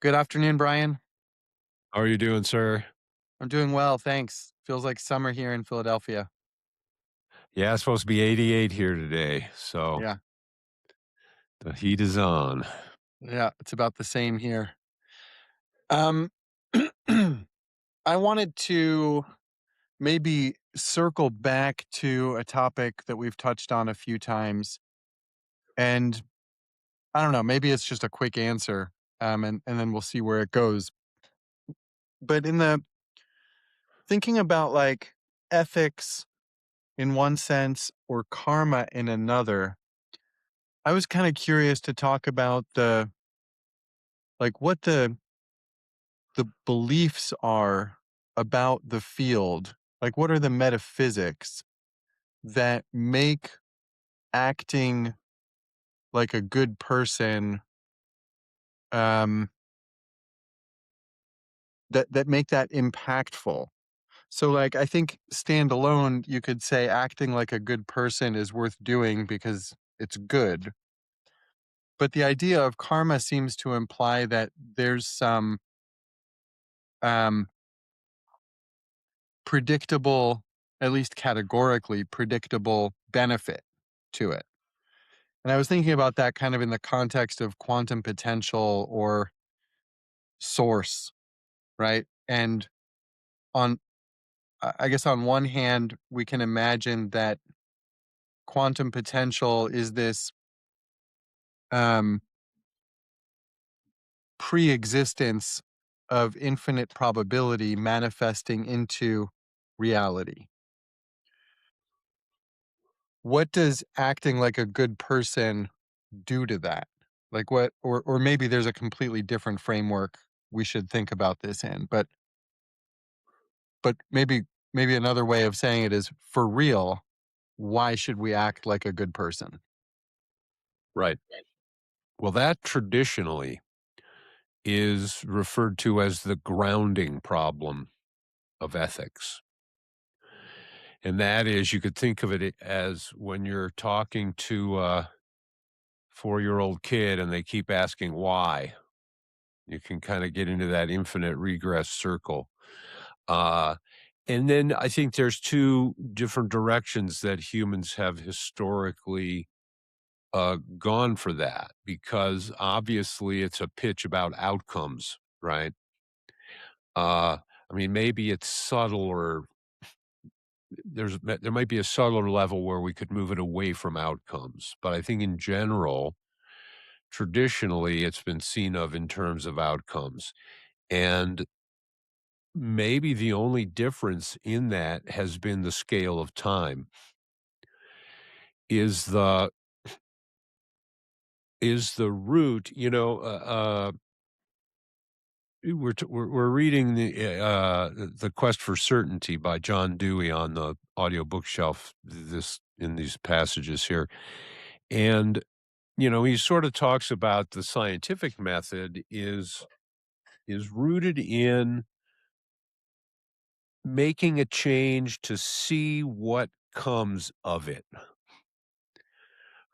Good afternoon, Brian. How are you doing, sir? I'm doing well, thanks. Feels like summer here in Philadelphia. Yeah, it's supposed to be 88 here today, so Yeah, the heat is on. yeah, it's about the same here. Um, I wanted to maybe circle back to a topic that we've touched on a few times, and I don't know, maybe it's just a quick answer, and then we'll see where it goes. But in the thinking about like ethics in one sense or karma in another, I was kind of curious to talk about what the beliefs are about the field. Like, what are the metaphysics that make acting like a good person, um, that make that impactful? So, like, I think standalone, you could say acting like a good person is worth doing because it's good. But the idea of karma seems to imply that there's some um, predictable, at least categorically predictable benefit to it. And I was thinking about that kind of in the context of quantum potential or source, right? And on, I guess on one hand, we can imagine that quantum potential is this um, pre existence of infinite probability manifesting into reality. What does acting like a good person do to that? Like what or maybe there's a completely different framework we should think about this in, but maybe another way of saying it is for real, why should we act like a good person? Right. Well, that traditionally is referred to as the grounding problem of ethics. And that is, you could think of it as when you're talking to a 4-year-old kid and they keep asking why. You can kind of get into that infinite regress circle. Uh, and then I think there's two different directions that humans have historically gone for that because obviously it's a pitch about outcomes, right? I mean, maybe it's subtle or there might be a subtler level where we could move it away from outcomes, but I think in general, traditionally, it's been seen of in terms of outcomes, and maybe the only difference in that has been the scale of time. Is the is the root, we're reading the Quest for Certainty by John Dewey on the audio bookshelf this in these passages here. And, he sort of talks about the scientific method is rooted in making a change to see what comes of it.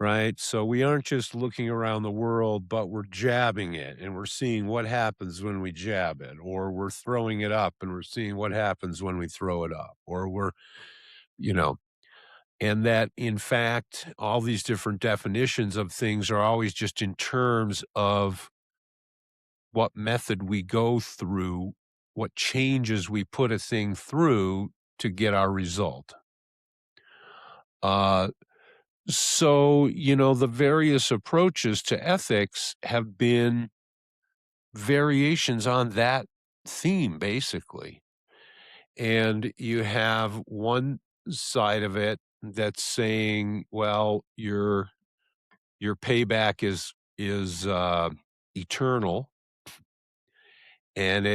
Right? So we aren't just looking around the world, but we're jabbing it and we're seeing what happens when we jab it, or we're throwing it up and we're seeing what happens when we throw it up, or you know, and that in fact, all these different definitions of things are always just in terms of what method we go through, what changes we put a thing through to get our result. Uh, So, the various approaches to ethics have been variations on that theme, basically. And you have one side of it that's saying, well, your payback is eternal, and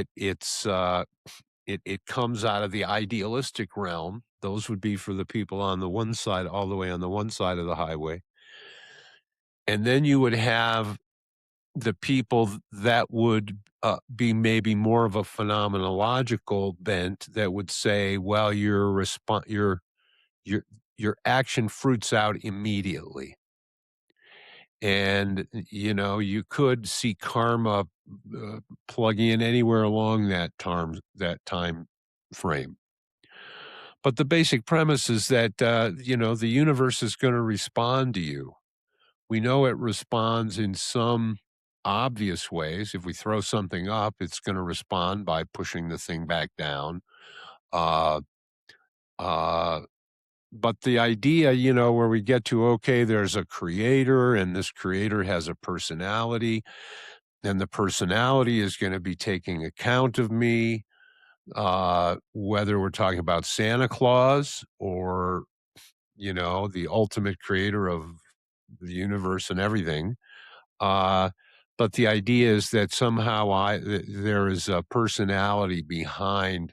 it comes out of the idealistic realm. Those would be for the people on the one side, all the way on the one side of the highway. And then you would have the people that would, be maybe more of a phenomenological bent that would say, "Well, your your action fruits out immediately." And, you could see karma uh, plug in anywhere along that time frame. But the basic premise is that, the universe is going to respond to you. We know it responds in some obvious ways. If we throw something up, it's going to respond by pushing the thing back down. Uh, uh, but the idea, where we get to, okay, there's a creator and this creator has a personality, and the personality is going to be taking account of me, whether we're talking about Santa Claus or, the ultimate creator of the universe and everything. Uh, but the idea is that somehow there is a personality behind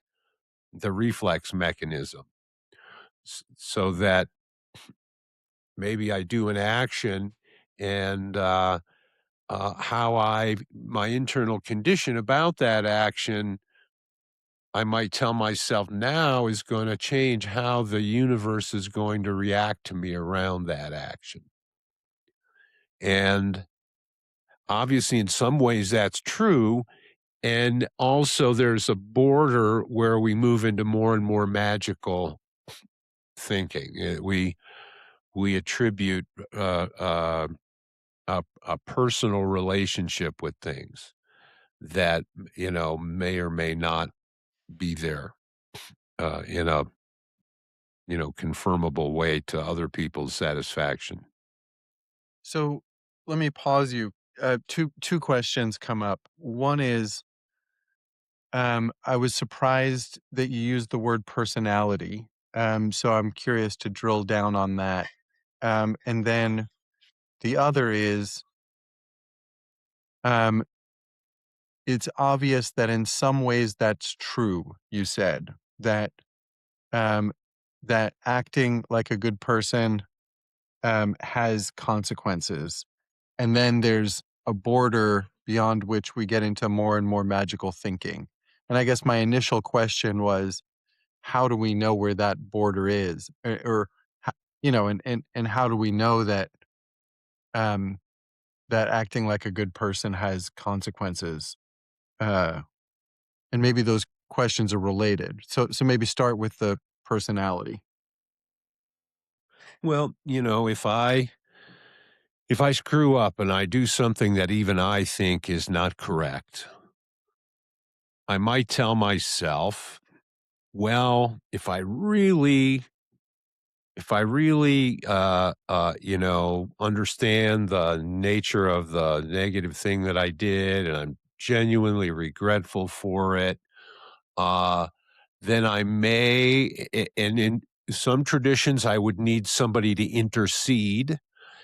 the reflex mechanism, so that maybe I do an action, and how my internal condition about that action, I might tell myself now, is going to change how the universe is going to react to me around that action. And obviously, in some ways, that's true. And also, there's a border where we move into more and more magical thinking. We attribute a personal relationship with things that may or may not be there in a confirmable way to other people's satisfaction. So let me pause you. Two questions come up. One is, I was surprised that you used the word personality. So I'm curious to drill down on that. And then the other is, um, it's obvious that in some ways that's true. You said that um, that acting like a good person has consequences, and then there's a border beyond which we get into more and more magical thinking. And I guess my initial question was, how do we know where that border is, and how do we know that um, that acting like a good person has consequences? Uh, and maybe those questions are related. So maybe start with the personality. Well, if I screw up and I do something that even I think is not correct, I might tell myself, well, if I really understand the nature of the negative thing that I did, and I'm genuinely regretful for it, uh, then I may, and in some traditions, I would need somebody to intercede.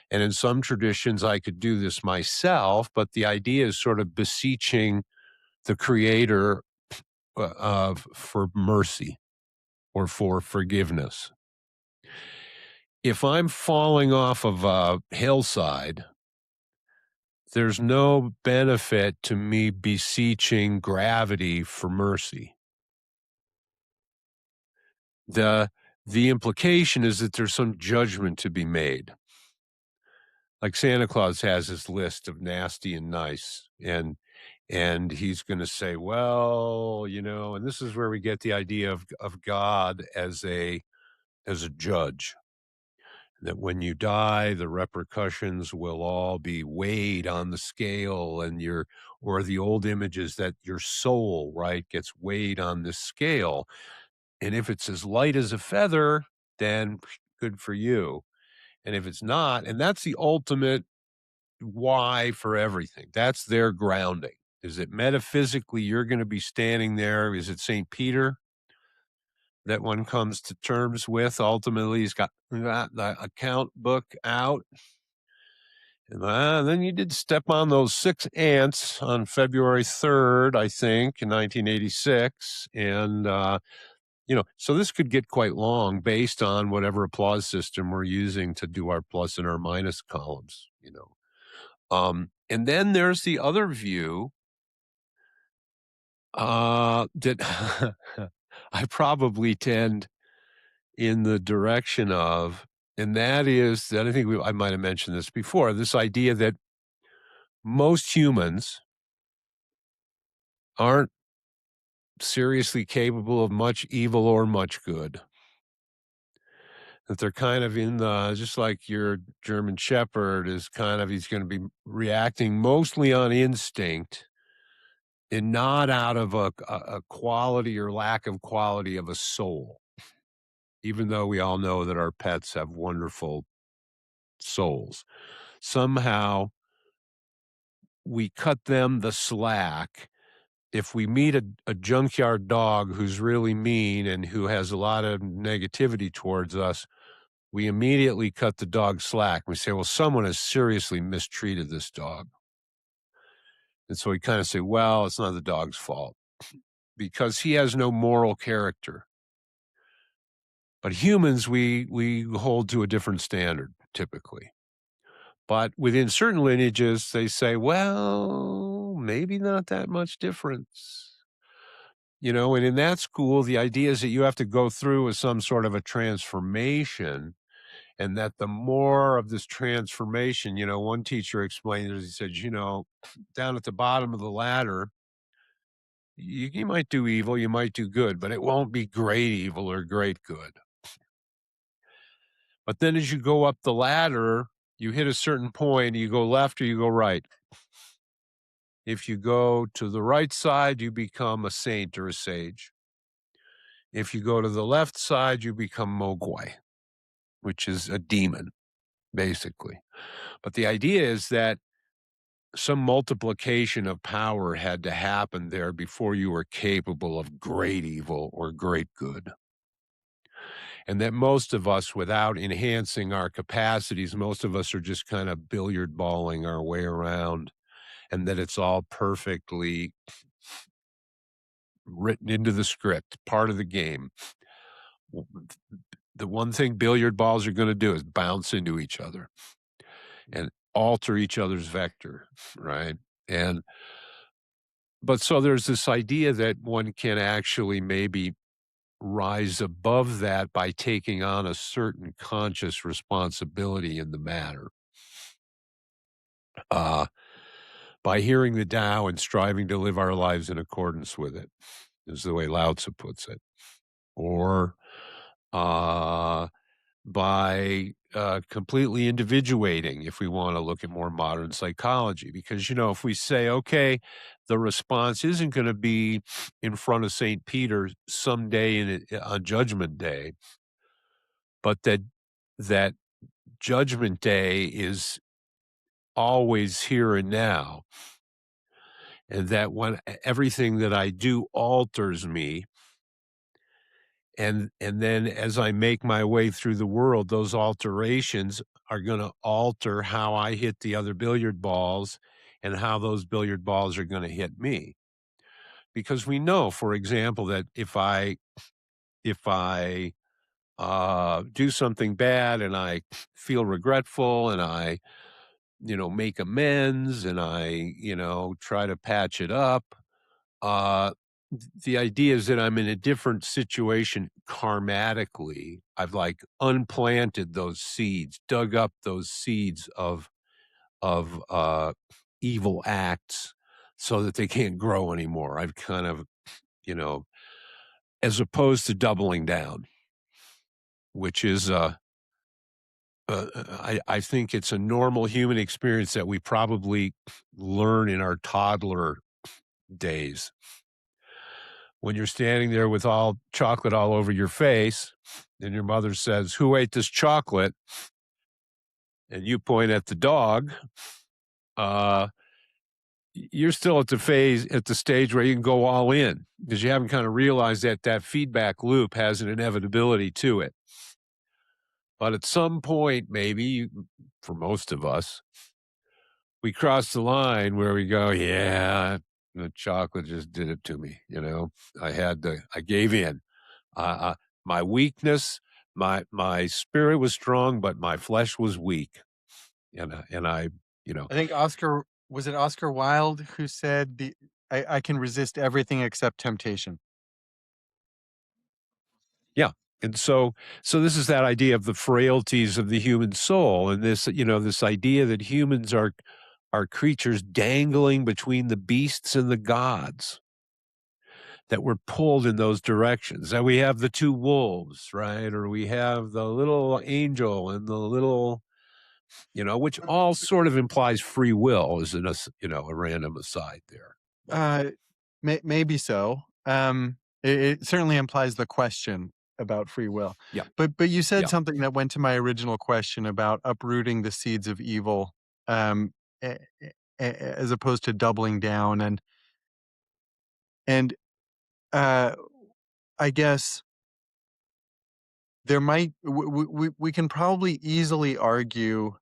And in some traditions, I could do this myself. But the idea is sort of beseeching the creator for mercy or for forgiveness. If I'm falling off of a hillside, there's no benefit to me beseeching gravity for mercy. The the implication is that there's some judgment to be made. Like Santa Claus has his list of nasty and nice, and he's going to say, well, and this is where we get the idea of God as a judge, that when you die, the repercussions will all be weighed on the scale, and or the old images that your soul, right, gets weighed on this scale. And if it's as light as a feather, then good for you. And if it's not, and that's the ultimate why for everything, that's their grounding. Is that metaphysically you're going to be standing there? Is it St. Peter that one comes to terms with? Ultimately, he's got the account book out. And then you did step on those 6 ants on February 3rd, I think, in 1986. And, so this could get quite long based on whatever applause system we're using to do our plus and our minus columns. And then there's the other view that I probably tend in the direction of, and that is that I think I might have mentioned this before, this idea that most humans aren't seriously capable of much evil or much good. That they're kind of in the just like your German Shepherd is kind of he's gonna be reacting mostly on instinct and not out of a quality or lack of quality of a soul, even though we all know that our pets have wonderful souls. Somehow, we cut them the slack. If we meet a junkyard dog who's really mean and who has a lot of negativity towards us, we immediately cut the dog slack. We say, "Well, someone has seriously mistreated this dog." And so we kinda say, "Well, it's not the dog's fault because he has no moral character." But humans, we hold to a different standard typically. But within certain lineages, they say, "Well, maybe not that much difference." You know, and in that school, the idea is that you have to go through with some sort of a transformation, and that the more of this transformation, one teacher explained it, he said, down at the bottom of the ladder, you might do evil, you might do good, but it won't be great evil or great good. But then as you go up the ladder, you hit a certain point, you go left or you go right. If you go to the right side, you become a saint or a sage. If you go to the left side, you become Mogwai, which is a demon, basically. But the idea is that some multiplication of power had to happen there before you were capable of great evil or great good. And that most of us, without enhancing our capacities, most of us are just kind of billiard balling our way around, and that it's all perfectly written into the script, part of the game. The one thing billiard balls are going to do is bounce into each other and alter each other's vector, right? And but so there's this idea that one can actually maybe rise above that by taking on a certain conscious responsibility in the matter. Uh, by hearing the Tao and striving to live our lives in accordance with it, is the way Lao Tzu puts it. Or uh, by completely individuating, if we want to look at more modern psychology. Because, if we say, okay, the response isn't going to be in front of St. Peter someday on Judgment Day, but that Judgment Day is always here and now, and that when everything that I do alters me, and then as I make my way through the world, those alterations are gonna alter how I hit the other billiard balls and how those billiard balls are gonna hit me. Because we know, for example, that if I do something bad and I feel regretful and I, make amends and I, try to patch it up, uh, the idea is that I'm in a different situation karmatically. I've like unplanted those seeds, dug up those seeds of evil acts so that they can't grow anymore. I've kind of, you know, as opposed to doubling down, which is I think it's a normal human experience that we probably learn in our toddler days. When you're standing there with all chocolate all over your face and your mother says, "Who ate this chocolate?" and you point at the dog, uh, you're still at the stage where you can go all in because you haven't kind of realized that that feedback loop has an inevitability to it. But at some point, maybe for most of us, we cross the line where we go, "Yeah, the chocolate just did it to me." I gave in. Uh, uh, my weakness, my spirit was strong, but my flesh was weak, and I, you know, I think Oscar Wilde who said I can resist everything except temptation. yeah. And so this is that idea of the frailties of the human soul, and this idea that humans are creatures dangling between the beasts and the gods. that we're pulled in those directions. That we have the two wolves, right? Or we have the little angel and the little, which all sort of implies free will as a random aside there. Uh, maybe so. It certainly implies the question about free will. Yeah. But you said Yeah. something that went to my original question about uprooting the seeds of evil, um, a- as opposed to doubling down, and uh, I guess there might we can probably easily argue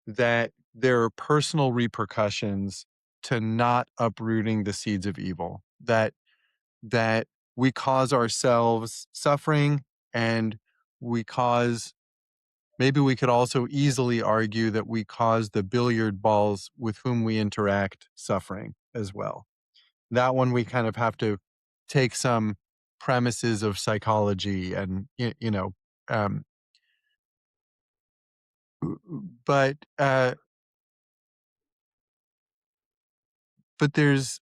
that there are personal repercussions to not uprooting the seeds of evil. That we cause ourselves suffering, and we cause maybe we could also easily argue that we cause the billiard balls with whom we interact suffering as well. That one we kind of have to take some premises of psychology and um, but but there's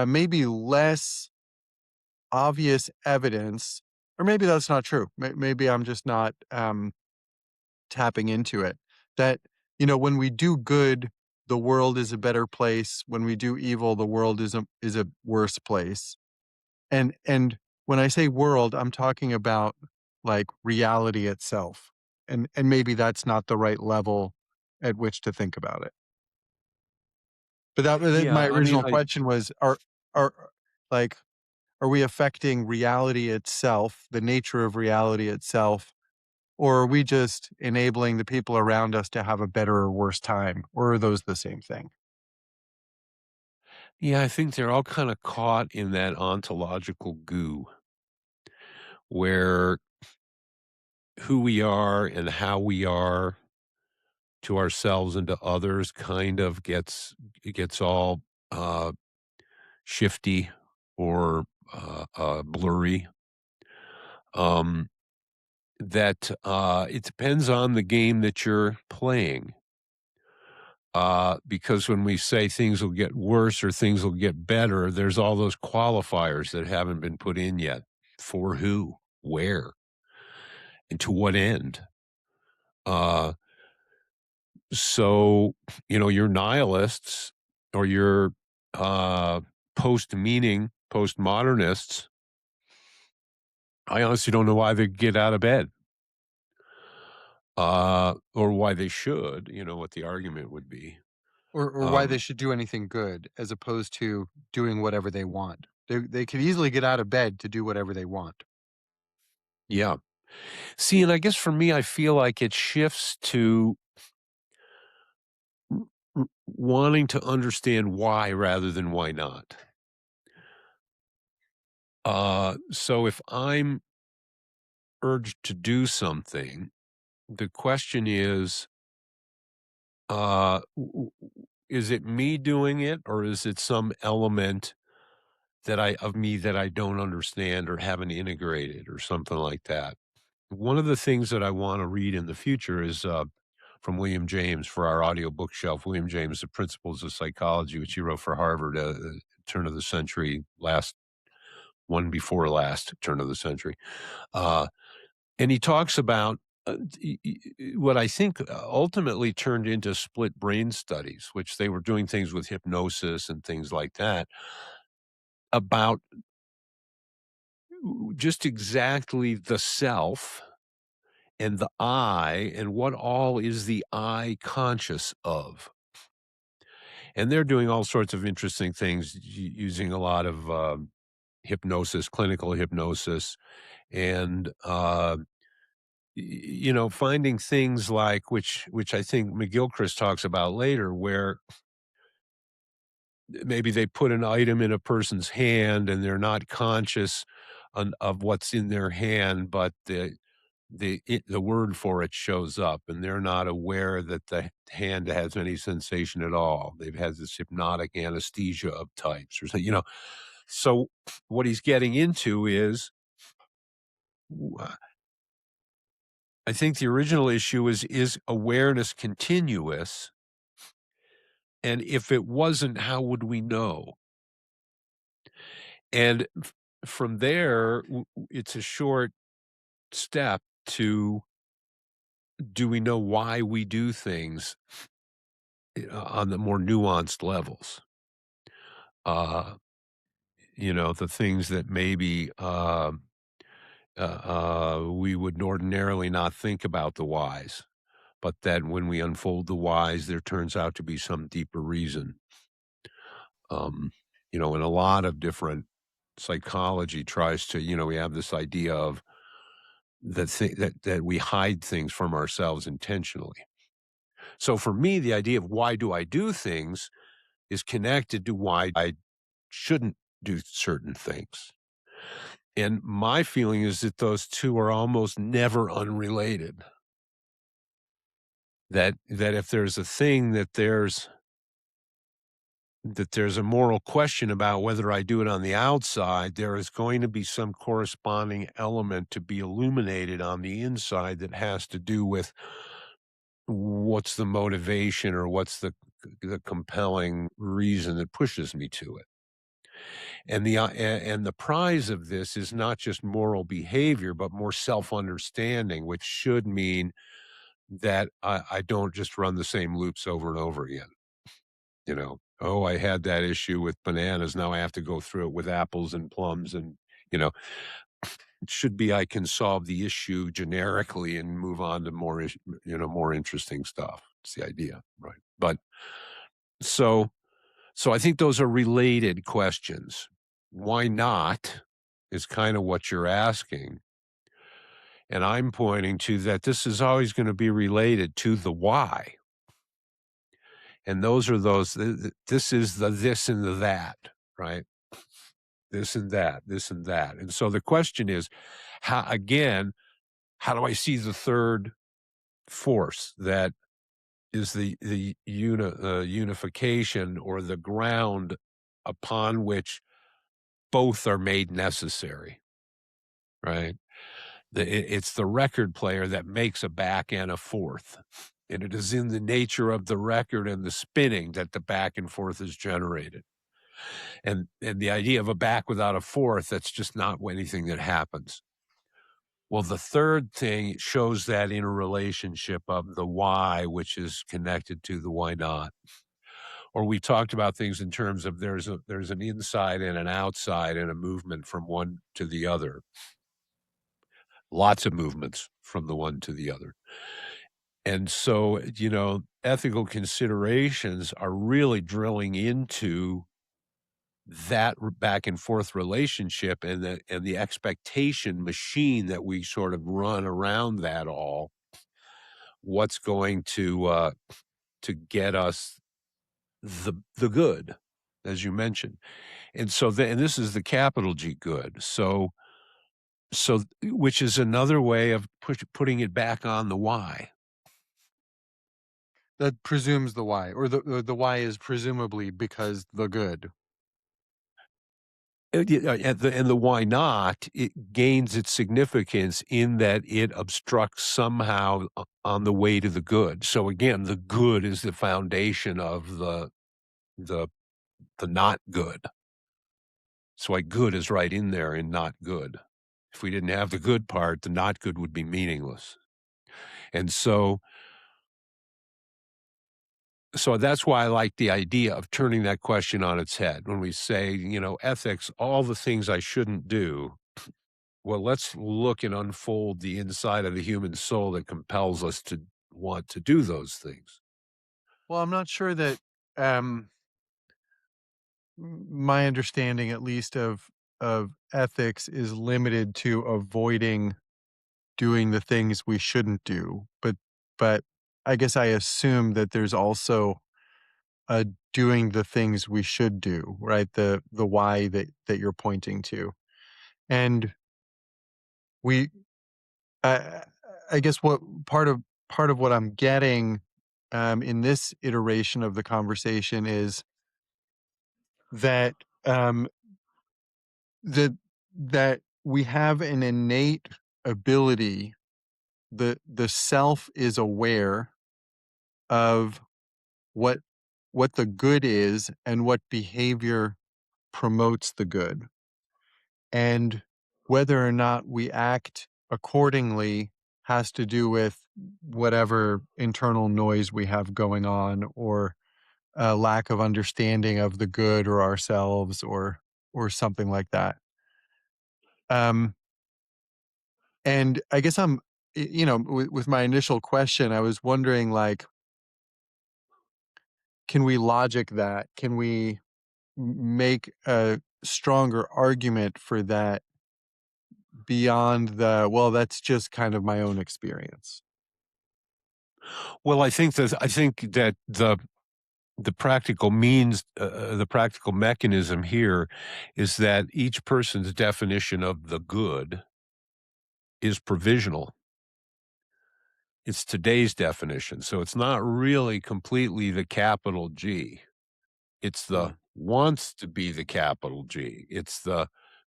maybe less obvious evidence, or maybe that's not true. Maybe I'm just not tapping into it. That when we do good, the world is a better place. When we do evil, the world is a worse place. And when I say world, I'm talking about like reality itself. And maybe that's not the right level at which to think about it. But my Yeah. I mean, original question was, are like are we affecting reality itself, the nature of reality itself, or are we just enabling the people around us to have a better or worse time, or are those the same thing? I think they're all kind of caught in that ontological goo where who we are and how we are to ourselves and to others kind of gets all uh, shifty or blurry. Um, that it depends on the game that you're playing. Because when we say things will get worse or things will get better, there's all those qualifiers that haven't been put in yet. For who, where, and to what end? Uh, so, your nihilists or your post meaning postmodernists, I honestly don't know why they get out of bed or why they should, what the argument would be. Or why they Um, should do anything good as opposed to doing whatever they want. They could easily get out of bed to do whatever they want. yeah. See, and I guess for me, I feel like it shifts to wanting to understand why rather than why not. So if I'm urged to do something, the question is, is it me doing it or is it some element of me that I don't understand or haven't integrated or something like that? One of the things that I want to read in the future is from William James for our audio bookshelf. William James, The Principles of Psychology, which he wrote for Harvard, turn of the century, last one before last turn of the century. Uh, and he talks about what I think ultimately turned into split brain studies, which they were doing things with hypnosis and things like that, about just exactly the self and the I and what all is the I conscious of. And they're doing all sorts of interesting things using a lot of hypnosis, clinical hypnosis, and finding things like which I think McGilchrist talks about later, where maybe they put an item in a person's hand and they're not conscious of what's in their hand, but the word for it shows up, and they're not aware that the hand has any sensation at all. They've had this hypnotic anesthesia of types, or so. So what he's getting into is I think the original issue is awareness continuous? And if it wasn't, how would we know? And from there, it's a short step to, do we know why we do things on the more nuanced levels? Uh, the things that maybe we would ordinarily not think about the whys, but that when we unfold the whys, there turns out to be some deeper reason. Um, and a lot of different psychology tries to, we have this idea of that we hide things from ourselves intentionally. So for me, the idea of why do I do things is connected to why I shouldn't do certain things. And my feeling is that those two are almost never unrelated. That if there's a thing that there's a moral question about whether I do it on the outside, there is going to be some corresponding element to be illuminated on the inside that has to do with what's the motivation or what's the compelling reason that pushes me to it. And the prize of this is not just moral behavior, but more self-understanding, which should mean that I don't just run the same loops over and over again. Oh, I had that issue with bananas. Now I have to go through it with apples and plums. And, you know, it should be I can solve the issue generically and move on to more interesting stuff. It's the idea. Right. But so, so I think those are related questions. Why not is kind of what you're asking. And I'm pointing to that this is always going to be related to the why. And this is the this and the that, right? This and that, this and that. And so the question is, how do I see the third force that is the unification or the ground upon which both are made necessary, right? It's the record player that makes a back and a forth. And it is in the nature of the record and the spinning that the back and forth is generated. And the idea of a back without a forth, that's just not anything that happens. Well, the third thing shows that in a relationship of the why, which is connected to the why not. Or we talked about things in terms of there's an inside and an outside and a movement from one to the other. Lots of movements from the one to the other. And so, ethical considerations are really drilling into that back and forth relationship and the expectation machine that we sort of run around that all. What's going to get us the good, as you mentioned. And so and this is the capital G good. So which is another way of putting it back on the why. That presumes the why, or the why is presumably because the good. Yeah, and the why not, it gains its significance in that it obstructs somehow on the way to the good. So again, the good is the foundation of the the not good. So why good is right in there in not good. If we didn't have the good part, the not good would be meaningless. And so that's why I like the idea of turning that question on its head. When we say, ethics, all the things I shouldn't do. Well, let's look and unfold the inside of the human soul that compels us to want to do those things. Well, I'm not sure that um, my understanding, at least of ethics, is limited to avoiding doing the things we shouldn't do. But I guess I assume that there's also a doing the things we should do, right? The why that you're pointing to, and we I I guess what part of what I'm getting, in this iteration of the conversation is that, that that we have an innate ability, the self is aware of what what the good is and what behavior promotes the good. and whether or not we act accordingly has to do with whatever internal noise we have going on, or a lack of understanding of the good or ourselves, or something like that. Um, and I guess with my initial question, I was wondering, like, can we logic that? Can we make a stronger argument for that beyond the, well, that's just kind of my own experience? Well, I think that the practical means, the practical mechanism here is that each person's definition of the good is provisional. It's today's definition, so it's not really completely the capital G. It's the Mm. wants to be the capital G. It's the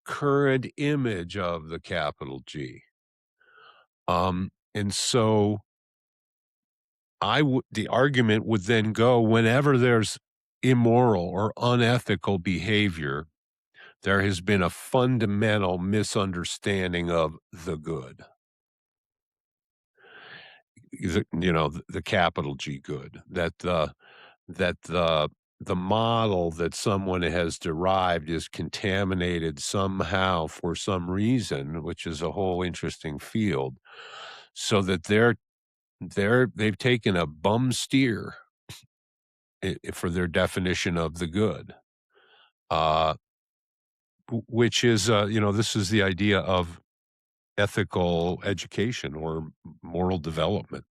current image of the capital G. And so the argument would then go whenever there's immoral or unethical behavior, there has been a fundamental misunderstanding of the good, the capital G good, that the model that someone has derived is contaminated somehow for some reason, which is a whole interesting field, so that they've taken a bum steer for their definition of the good, uh, which is, this is the idea of ethical education or moral development.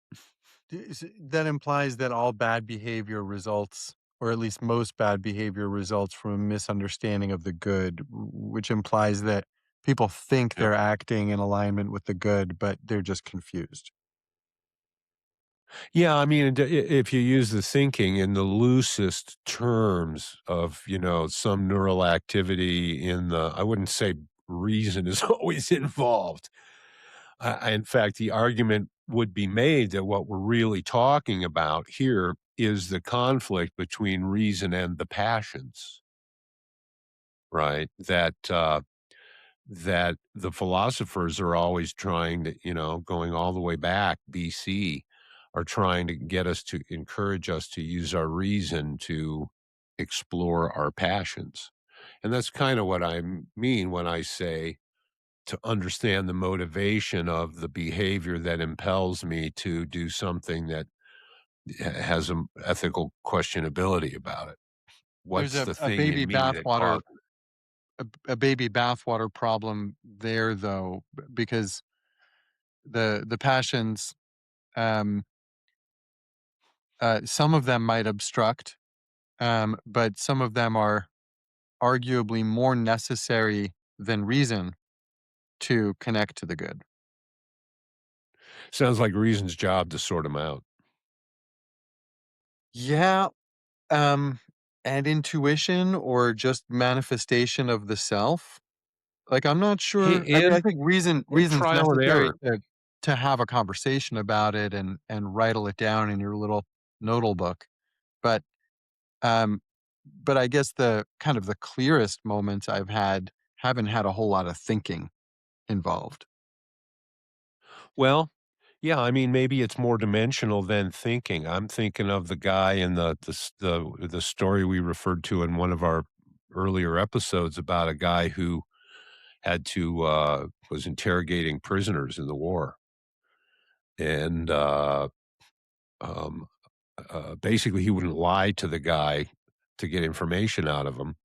That implies that all bad behavior results, or at least most bad behavior results from a misunderstanding of the good, which implies that people think Yeah. they're acting in alignment with the good, but they're just confused. Yeah, I mean, if you use the thinking in the loosest terms of, some neural activity I wouldn't say reason is always involved. In fact, the argument would be made that what we're really talking about here is the conflict between reason and the passions, right? That the philosophers are always trying to, going all the way back BC, are trying to get us to encourage us to use our reason to explore our passions. And that's kind of what I mean when I say to understand the motivation of the behavior that impels me to do something that has an ethical questionability about it. There's What's the thing in me that causes a baby bathwater problem there, though, because the passions, um, some of them might obstruct, but some of them are arguably more necessary than reason to connect to the good. sounds like reason's job to sort them out. Yeah, um, and intuition or just manifestation of the self. Like, I'm not sure. I mean, I And think reason's trial and necessary error. to have a conversation about it and writle it down in your little nodal book. But um, but I guess the kind of the clearest moments I've had haven't had a whole lot of thinking involved. Well, yeah, I mean, maybe it's more dimensional than thinking. I'm thinking of the guy in the story we referred to in one of our earlier episodes about a guy who was interrogating prisoners in the war. And, um, basically, he wouldn't lie to the guy to get information out of him,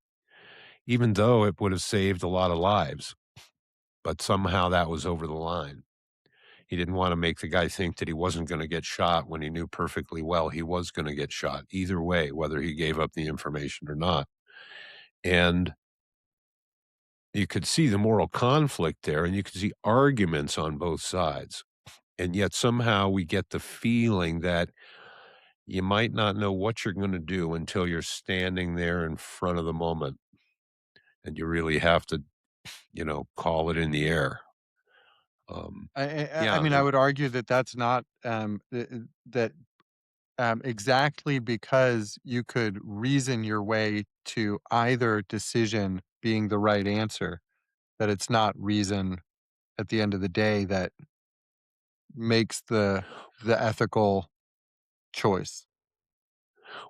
even though it would have saved a lot of lives. But somehow that was over the line. He didn't wanna make the guy think that he wasn't gonna get shot when he knew perfectly well he was gonna get shot either way, whether he gave up the information or not. And you could see the moral conflict there, and you could see arguments on both sides. And yet somehow we get the feeling that you might not know what you're gonna do until you're standing there in front of the moment, and you really have to, call it in the air. I Yeah, mean, I would argue that that's not, that, exactly because you could reason your way to either decision being the right answer, that it's not reason at the end of the day that makes the ethical choice.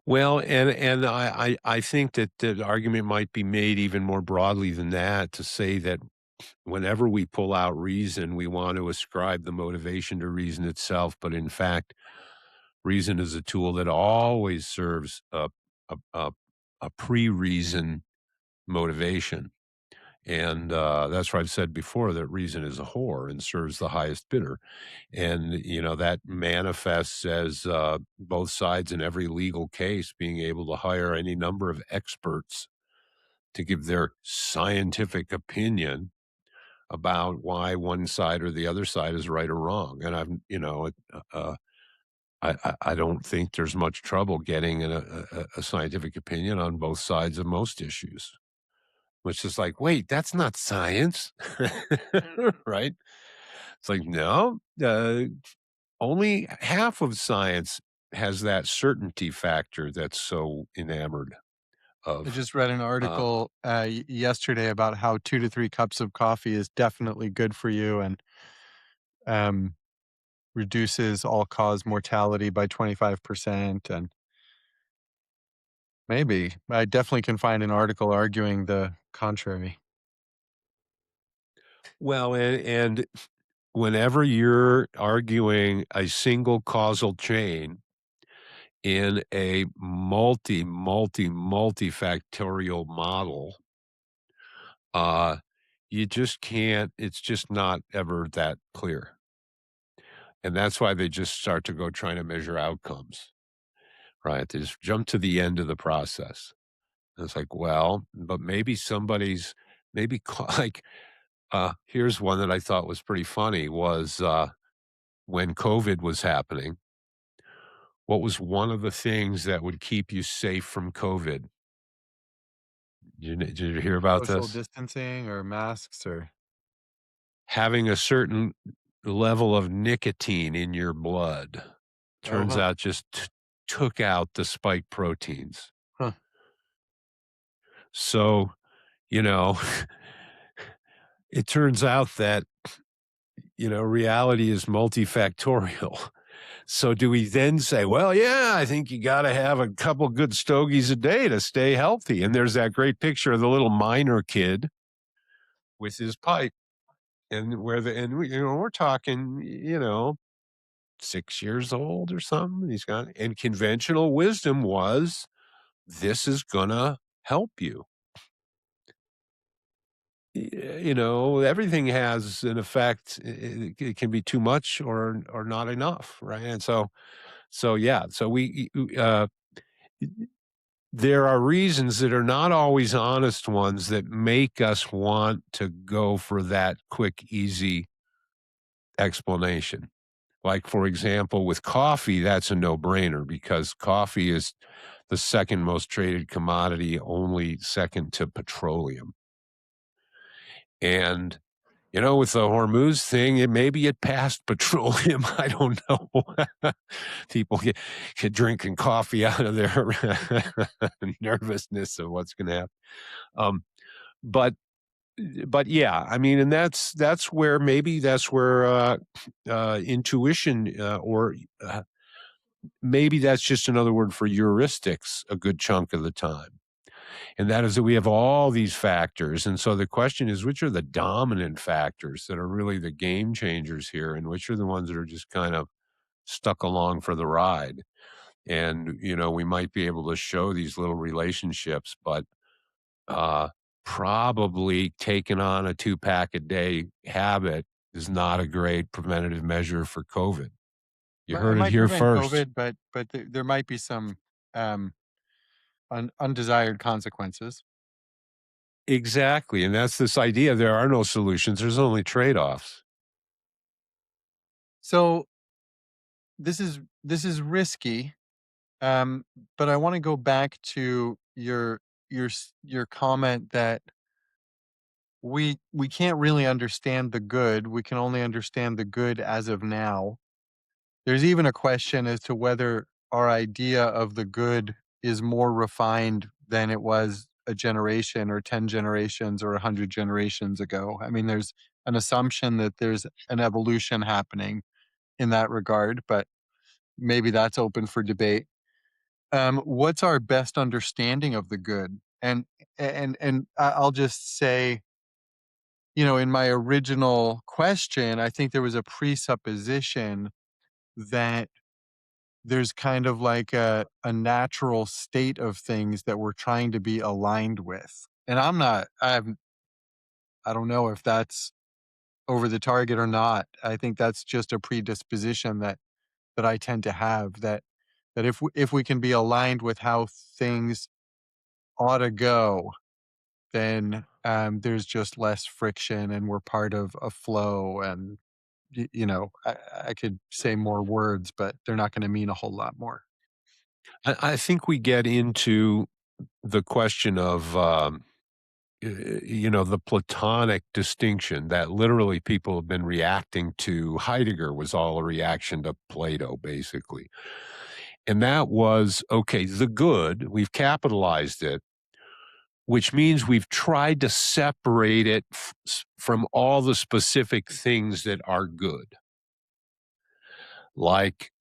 Well, and I think that the argument might be made even more broadly than that to say that whenever we pull out reason, we want to ascribe the motivation to reason itself, but in fact, reason is a tool that always serves a a a pre-reason motivation, and, that's why I've said before that reason is a whore and serves the highest bidder. And, that manifests as, both sides in every legal case being able to hire any number of experts to give their scientific opinion about why one side or the other side is right or wrong. And I've I don't think there's much trouble getting a scientific opinion on both sides of most issues, which is like, "Wait, that's not science." Right? It's like, "No, only half of science has that certainty factor that's so enamored I of." just read an Uh, article yesterday about how 2 to 3 cups of coffee is definitely good for you and um, reduces all cause mortality by 25%. And maybe I definitely can find an article arguing the contrary. well, and whenever you're arguing a single causal chain in a multifactorial model, uh, you just can't it's just not ever that clear. And that's why they just start to go trying to measure outcomes, right? They just jump to the end of the process. And it's like, well, but maybe somebody's maybe like here's one that I thought was pretty funny was when COVID was happening, what was one of the things that would keep you safe from COVID? Did you hear about Social this? distancing or masks or Having a certain level of nicotine in your blood. oh Turns huh, out just took out the spike proteins. huh. So, you know, it turns out that, reality is multifactorial. So do we then say, well, yeah, I think you got to have a couple good stogies a day to stay healthy? And there's that great picture of the little miner kid with his pipe and we're talking, 6 years old or something. He's got, and conventional wisdom was this is going to help you. Everything has an effect. It can be too much or not enough, right? And so yeah, so there are reasons that are not always honest ones that make us want to go for that quick, easy explanation. Like, for example, with coffee, that's a no-brainer because coffee is the second most traded commodity, only second to petroleum. And, with the Hormuz thing, maybe it passed petroleum. I don't know. People get drinking coffee out of their nervousness of what's going to happen. Um, but but yeah, I mean, and that's where maybe that's where intuition or maybe that's just another word for heuristics a good chunk of the time. And that is that we have all these factors. And so the question is, which are the dominant factors that are really the game changers here? And which are the ones that are just kind of stuck along for the ride? And, we might be able to show these little relationships, but uh, probably taking on a 2 pack a day habit is not a great preventative measure for COVID. You It heard it might here prevent first. COVID, but there might be some um, undesired consequences. Exactly. And that's this idea there are no solutions, there's only trade offs. So this is risky, um, but I want to go back to your comment that we can't really understand the good. We can only understand the good as of now. There's even a question as to whether our idea of the good is more refined than it was a generation or 10 generations or 100 generations ago. I mean, there's an assumption that there's an evolution happening in that regard, but maybe that's open for debate. What's our best understanding of the good? I'll just say, in my original question, I think there was a presupposition that there's kind of like a natural state of things that we're trying to be aligned with. And I don't know if that's over the target or not. I think that's just a predisposition that I tend to have, that if we can be aligned with how things ought to go, then there's just less friction and we're part of a flow. And I could say more words, but they're not going to mean a whole lot more. I think we get into the question of, the Platonic distinction that literally people have been reacting to. Heidegger was all a reaction to Plato, basically. And that was, okay, the good, we've capitalized it, which means we've tried to separate it from all the specific things that are good. Like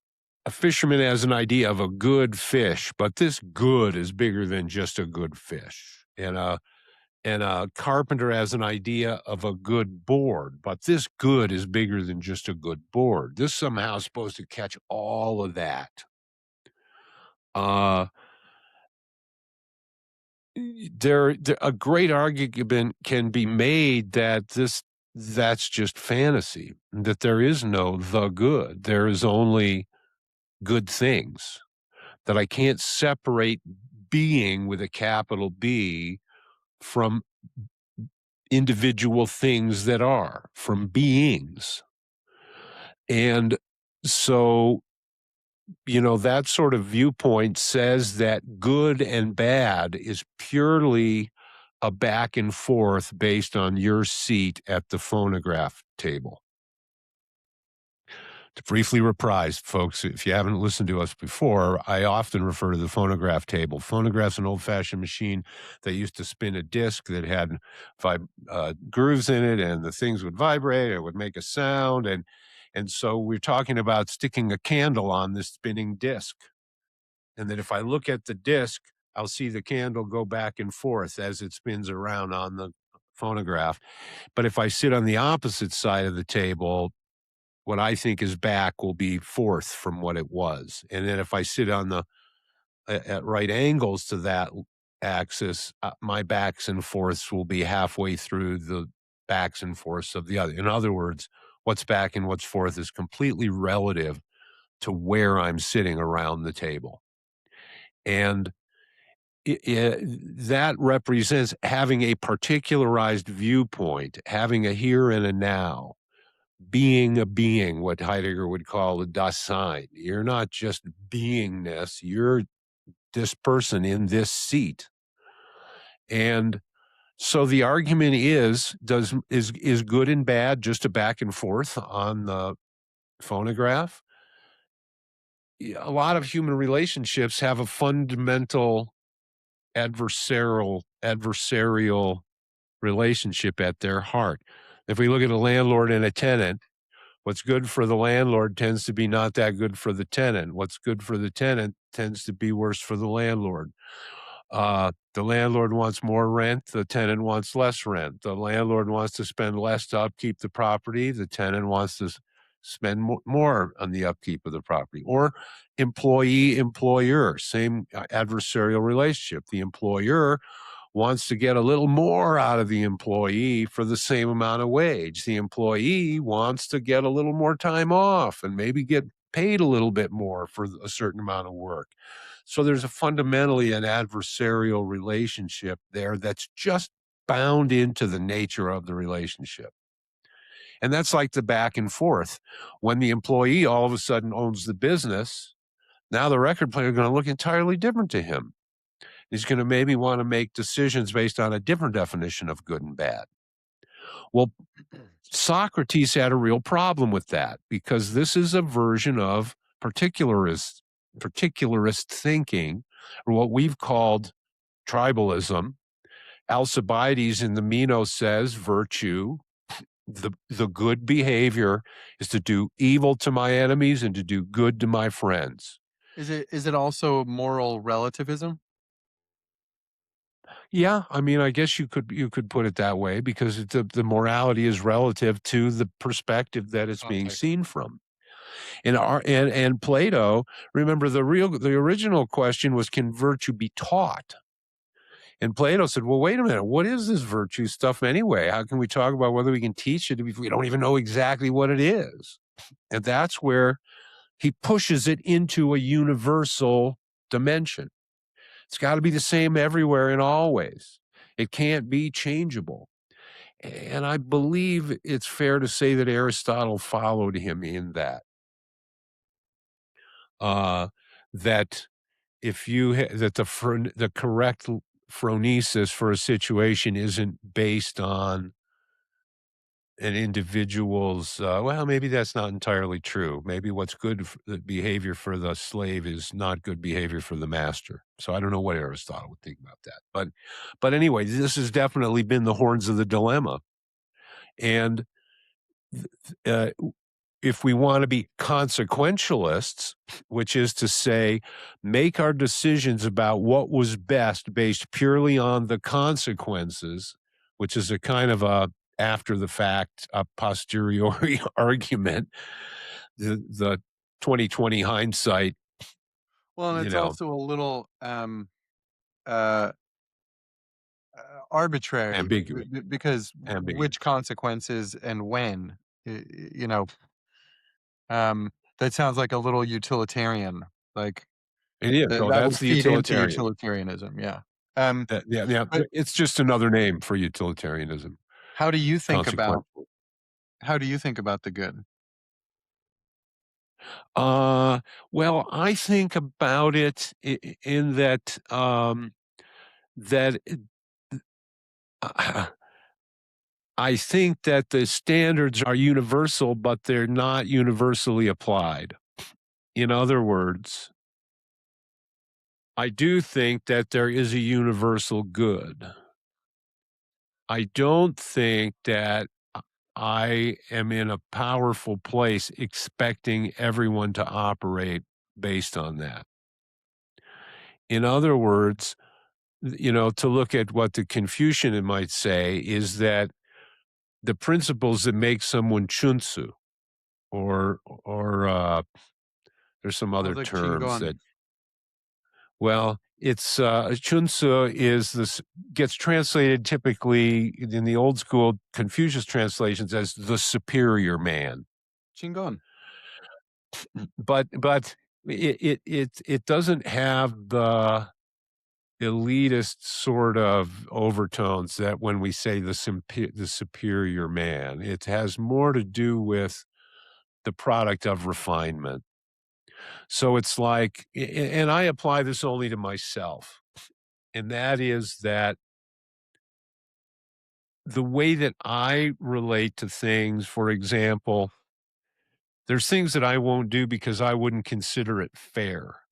a fisherman has an idea of a good fish, but this good is bigger than just a good fish. And a carpenter has an idea of a good board, but this good is bigger than just a good board. This somehow is supposed to catch all of that. Uh, a great argument can be made that that's just fantasy, that there is no the good. There is only good things, that I can't separate being with a capital B from individual things that are, from beings. And so, that sort of viewpoint says that good and bad is purely a back and forth based on your seat at the phonograph table. To briefly reprise, folks, if you haven't listened to us before, I often refer to the phonograph table. Phonograph's an old-fashioned machine that used to spin a disc that had grooves in it, and the things would vibrate. It would make a sound, and so we're talking about sticking a candle on this spinning disc, and that if I look at the disc, I'll see the candle go back and forth as it spins around on the phonograph. But if I sit on the opposite side of the table, what I think is back will be forth from what it was. And then if I sit on at right angles to that axis, my backs and forths will be halfway through the backs and forths of the other. In other words, what's back and what's forth is completely relative to where I'm sitting around the table. And that represents having a particularized viewpoint, having a here and a now, being a being, what Heidegger would call a Dasein. You're not just beingness, you're this person in this seat. And so the argument is good and bad just a back and forth on the phonograph? A lot of human relationships have a fundamental adversarial relationship at their heart. If we look at a landlord and a tenant, what's good for the landlord tends to be not that good for the tenant. What's good for the tenant tends to be worse for the landlord. The landlord wants more rent. The tenant wants less rent. The landlord wants to spend less to upkeep the property. The tenant wants to spend more on the upkeep of the property. Or employee-employer, same adversarial relationship. The employer wants to get a little more out of the employee for the same amount of wage. The employee wants to get a little more time off and maybe get paid a little bit more for a certain amount of work. So there's fundamentally an adversarial relationship there that's just bound into the nature of the relationship. And that's like the back and forth. When the employee all of a sudden owns the business, now the record player is going to look entirely different to him. He's going to maybe want to make decisions based on a different definition of good and bad. Well, Socrates had a real problem with that because this is a version of particularist thinking, or what we've called tribalism, Alcibiades in the Meno says virtue, the good behavior is to do evil to my enemies and to do good to my friends. Is it also moral relativism? Yeah, I mean, I guess you could put it that way because the morality is relative to the perspective that it's being Context. seen from. And Plato, remember the original question was, can virtue be taught? And Plato said, well, wait a minute, what is this virtue stuff anyway? How can we talk about whether we can teach it if we don't even know exactly what it is? And that's where he pushes it into a universal dimension. It's got to be the same everywhere and always. It can't be changeable. And I believe it's fair to say that Aristotle followed him in that. Uh, that if you that the correct phronesis for a situation isn't based on an individual's well, maybe that's not entirely true. Maybe what's good behavior for the slave is not good behavior for the master. So I don't know what Aristotle would think about that. But anyway, this has definitely been the horns of the dilemma. And uh, if we want to be consequentialists, which is to say, make our decisions about what was best based purely on the consequences, which is a kind of a after the fact, a posteriori argument, the 2020 hindsight, Well, and you it's know, also a little, uh, arbitrary ambiguous, because which ambiguous. consequences and when, you know, that sounds like a little utilitarian, like, It is. So that that's would the feed into utilitarian. utilitarianism, yeah. Um, Yeah, yeah. but It's just another name for utilitarianism. how do you think about Consequential. how do you think about the good? Uh, well, I think about it in that that I think that the standards are universal, but they're not universally applied. In other words, I do think that there is a universal good. I don't think that I am in a powerful place expecting everyone to operate based on that. In other words, to look at what the Confucian might say is that the principles that make someone chunsu or there's some Oh, other the terms Qigong. that well, it's chunsu is this gets translated typically in the old school Confucius translations as the superior man. Qigong. But it doesn't have the elitist sort of overtones that when we say the superior man, it has more to do with the product of refinement. So it's like, and I apply this only to myself, and that is that the way that I relate to things, for example, there's things that I won't do because I wouldn't consider it fair,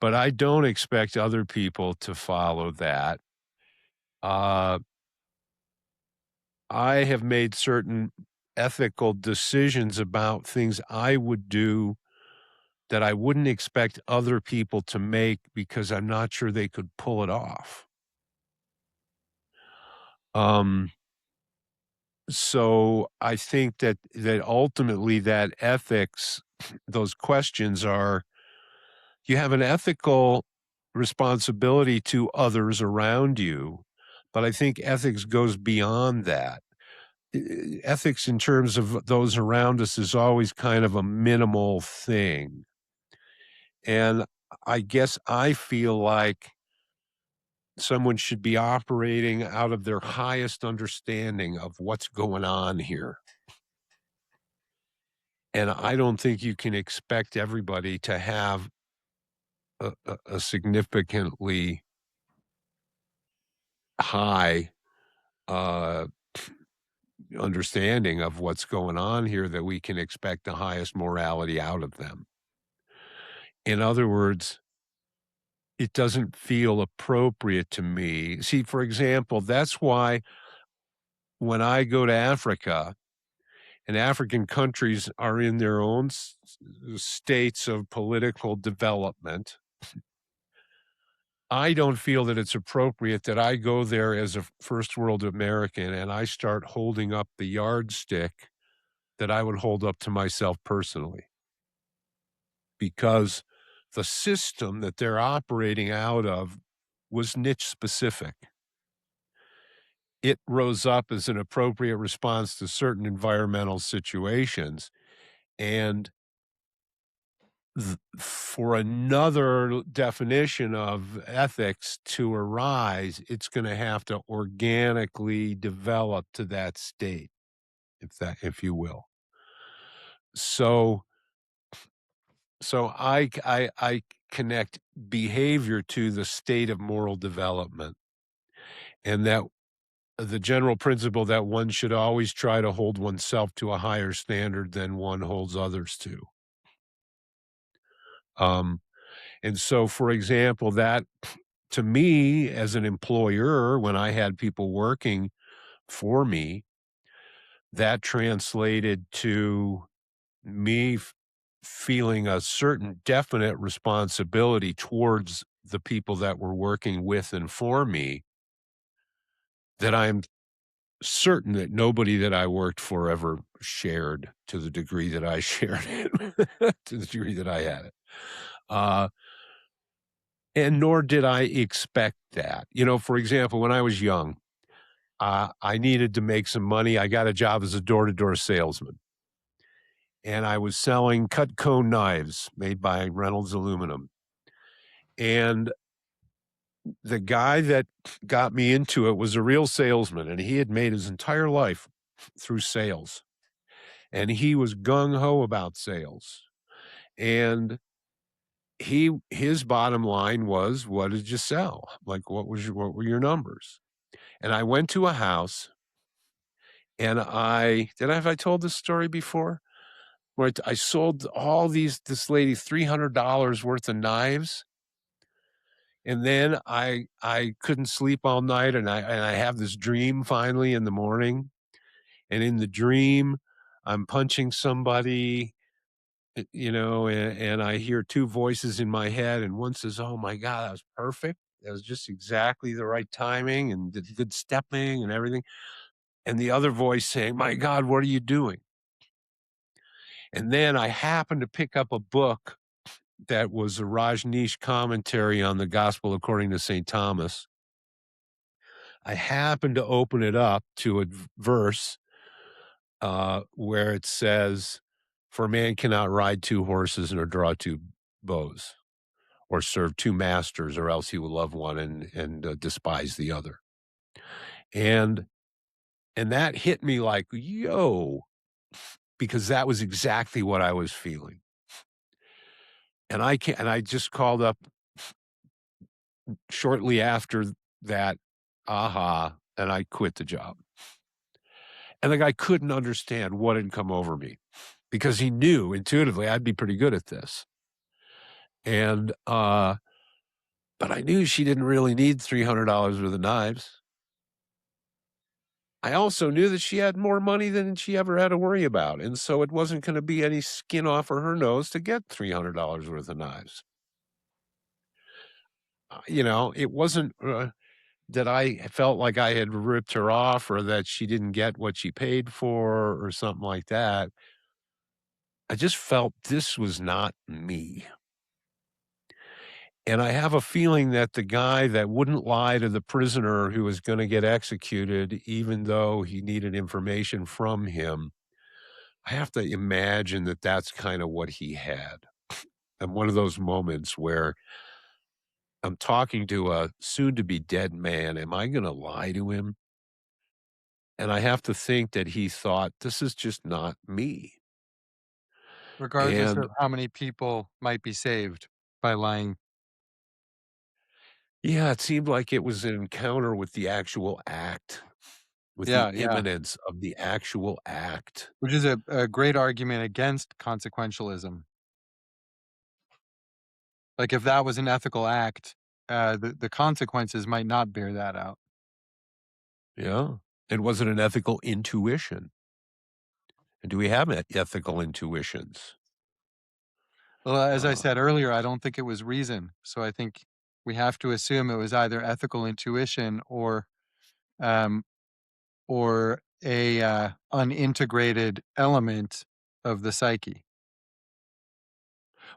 but I don't expect other people to follow that. Uh, I have made certain ethical decisions about things I would do that I wouldn't expect other people to make because I'm not sure they could pull it off. Um, so I think that ultimately that ethics, those questions are you have an ethical responsibility to others around you, but I think ethics goes beyond that. Ethics in terms of those around us is always kind of a minimal thing. And I guess I feel like someone should be operating out of their highest understanding of what's going on here. And I don't think you can expect everybody to have a significantly high uh, understanding of what's going on here that we can expect the highest morality out of them. In other words, it doesn't feel appropriate to me. See, for example, that's why when I go to Africa and African countries are in their own states of political development, I don't feel that it's appropriate that I go there as a first world American and I start holding up the yardstick that I would hold up to myself personally, because the system that they're operating out of was niche specific. It rose up as an appropriate response to certain environmental situations. And for another definition of ethics to arise, it's going to have to organically develop to that state, if you will. So, so I connect behavior to the state of moral development, and that the general principle that one should always try to hold oneself to a higher standard than one holds others to. Um, and so, for example, that to me as an employer, when I had people working for me, that translated to me feeling a certain definite responsibility towards the people that were working with and for me, that I'm certain that nobody that I worked for ever shared to the degree that I shared it, to the degree that I had it. Uh, and nor did I expect that. You know, for example, when I was young, I needed to make some money. I got a job as a door-to-door salesman, and I was selling cut cone knives made by Reynolds Aluminum. And the guy that got me into it was a real salesman, and he had made his entire life through sales. And he was gung ho about sales. And his bottom line was, "What did you sell? Like, what were your numbers?" And I went to a house, and have I told this story before? Where I sold this lady $300 worth of knives, and then I couldn't sleep all night, and I have this dream finally in the morning, and in the dream, I'm punching somebody, you know, and I hear 2 voices in my head, and one says, "Oh my god, that was perfect. That was just exactly the right timing and the good stepping and everything." And the other voice saying, "My god, what are you doing?" And then I happened to pick up a book that was a Rajneesh commentary on the Gospel according to St. Thomas. I happened to open it up to a verse, where it says, "For man cannot ride 2 horses nor draw 2 bows, or serve 2 masters, or else he will love one and despise the other." And that hit me like, "Yo," because that was exactly what I was feeling. And I just called up shortly after that aha, and I quit the job. And the guy couldn't understand what had come over me because he knew intuitively I'd be pretty good at this. And, but I knew she didn't really need $300 worth of knives. I also knew that she had more money than she ever had to worry about, and so it wasn't gonna be any skin off of her nose to get $300 worth of knives. You know, it wasn't, that I felt like I had ripped her off or that she didn't get what she paid for or something like that. I just felt this was not me. And I have a feeling that the guy that wouldn't lie to the prisoner who was gonna get executed, even though he needed information from him, I have to imagine that that's kinda what he had. And one of those moments where I'm talking to a soon to be dead man, am I gonna lie to him? And I have to think that he thought, "This is just not me." regardless And of how many people might be saved by lying. yeah, it seemed like it was an encounter with the actual act, with the Yeah, yeah, imminence of the actual act. which is a great argument against consequentialism. Like, if that was an ethical act the consequences might not bear that out. Yeah. And was it an ethical intuition? And do we have ethical intuitions? Well, as I said Uh, earlier, I don't think it was reason. So I think we have to assume it was either ethical intuition um, or a unintegrated element of the psyche.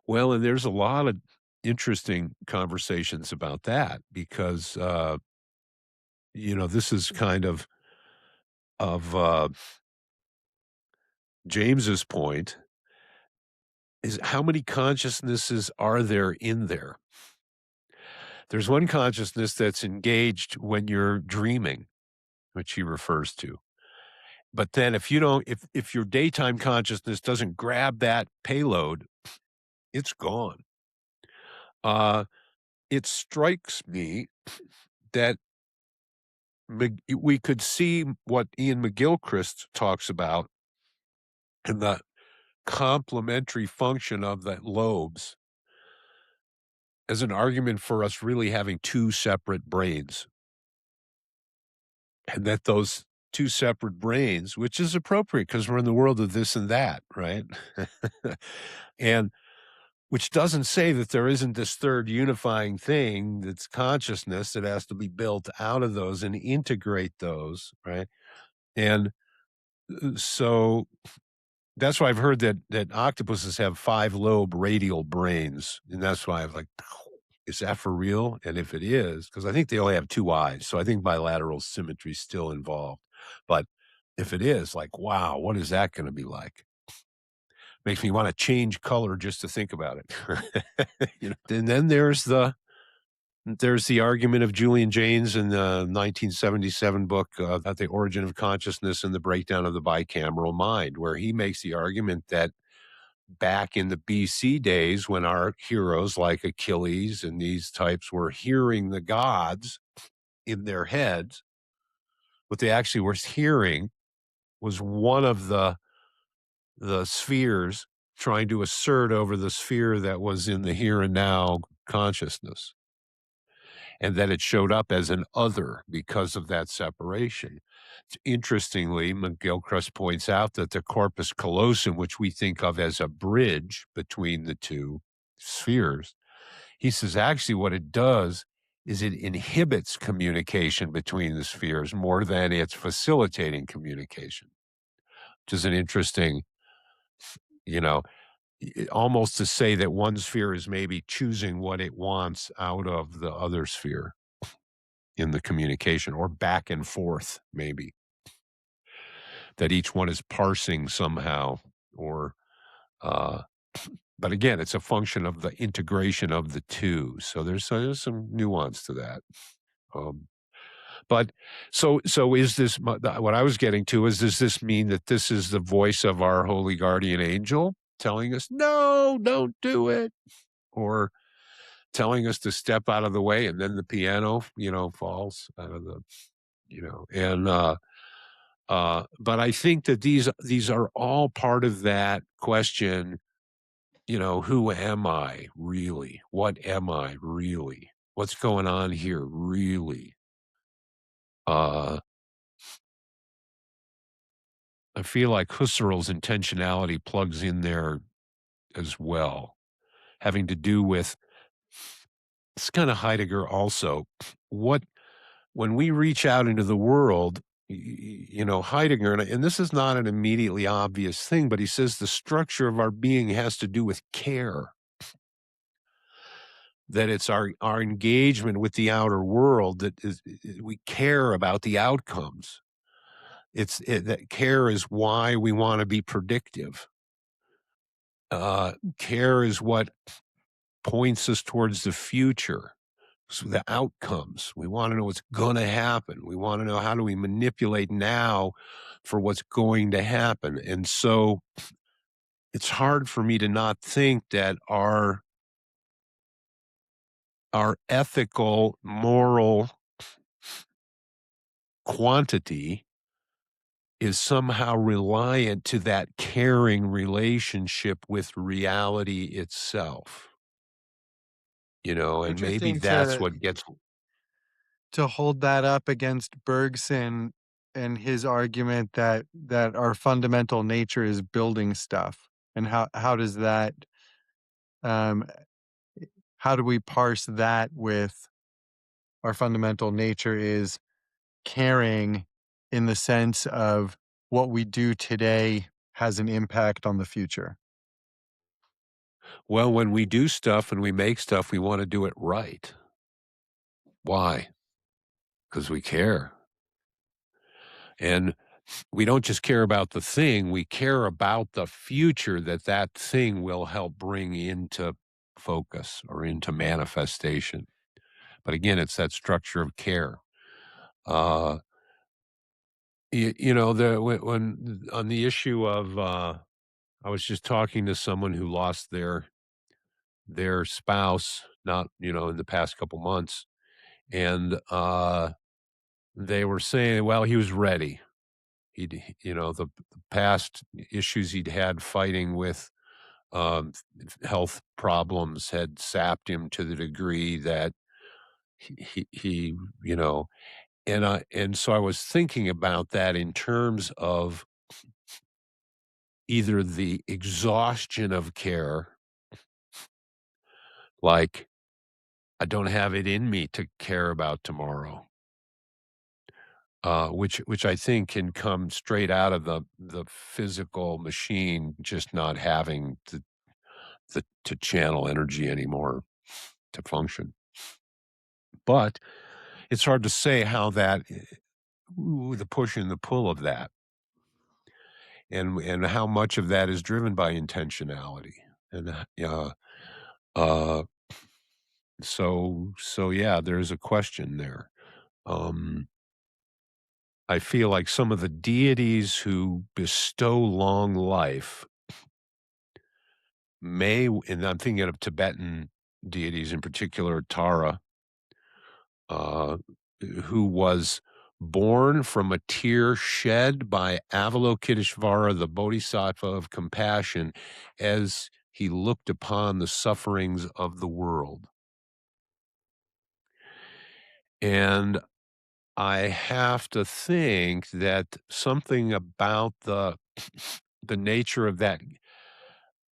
well, and there's a lot of interesting conversations about that because, this is kind of James's point is how many consciousnesses are there in there? There's one consciousness that's engaged when you're dreaming, which he refers to. But then if you don't if your daytime consciousness doesn't grab that payload, it's gone. Uh, it strikes me that we could see what Ian McGilchrist talks about and the complementary function of the lobes as an argument for us really having two separate brains, and that those two separate brains, which is appropriate because we're in the world of this and that, right? And which doesn't say that there isn't this third unifying thing that's consciousness that has to be built out of those and integrate those, right? And so that's why I've heard that octopuses have 5-lobe radial brains, and that's why I was like, "Is that for real?" And if it is, because I think they only have 2 eyes, so I think bilateral symmetry is still involved. But if it is, like, wow, what is that gonna be like? Makes me wanna change color just to think about it. And then there's the argument of Julian Jaynes in the 1977 book, about the origin of consciousness and the breakdown of the bicameral mind, where he makes the argument that back in the BC days when our heroes like Achilles and these types were hearing the gods in their heads, what they actually were hearing was one of the spheres trying to assert over the sphere that was in the here and now consciousness, and that it showed up as an other because of that separation. Interestingly, McGilchrist points out that the corpus callosum, which we think of as a bridge between the two spheres, he says actually what it does is it inhibits communication between the spheres more than it's facilitating communication, which is an interesting, you know, almost to say that one sphere is maybe choosing what it wants out of the other sphere in the communication or back and forth, maybe that each one is parsing somehow or, uh, but again, it's a function of the integration of the two. So there's some nuance to that. Um, but so is this what I was getting to is does this mean that this is the voice of our holy guardian angel telling us, no, don't do it? Or telling us to step out of the way and then the piano, falls out of the, and, but I think that these are all part of that question, who am I really? What am I really? What's going on here really? Uh, I feel like Husserl's intentionality plugs in there as well, having to do with it's kind of Heidegger also. What when we reach out into the world, Heidegger, and this is not an immediately obvious thing, but he says the structure of our being has to do with care, that it's our engagement with the outer world that we care about the outcomes. That care is why we want to be predictive. Care is what points us towards the future. So the outcomes. We want to know what's going to happen. We want to know how do we manipulate now for what's going to happen. And so it's hard for me to not think that our ethical, moral quantity is somehow reliant to that caring relationship with reality itself. and maybe Interesting that's what gets. to hold that up against Bergson and his argument that our fundamental nature is building stuff. And how does that um how do we parse that with our fundamental nature is caring in the sense of what we do today has an impact on the future. Well, when we do stuff and we make stuff, we wanna do it right. Why? Because we care, and we don't just care about the thing, we care about the future that that thing will help bring into focus or into manifestation. But again, it's that structure of care. Uh, the when on the issue of, I was just talking to someone who lost their spouse, not, in the past couple months, and, they were saying, well, he was ready. The past issues he'd had fighting with, health problems had sapped him to the degree that he you know, and so I was thinking about that in terms of either the exhaustion of care, like, I don't have it in me to care about tomorrow, which I think can come straight out of the physical machine just not having the to channel energy anymore to function. But it's hard to say how that the push and the pull of that, and how much of that is driven by intentionality, and, uh, so yeah, there's a question there. Um, I feel like some of the deities who bestow long life and I'm thinking of Tibetan deities, in particular Tara, uh, who was born from a tear shed by Avalokiteshvara, the bodhisattva of compassion, as he looked upon the sufferings of the world. And I have to think that something about the nature of that.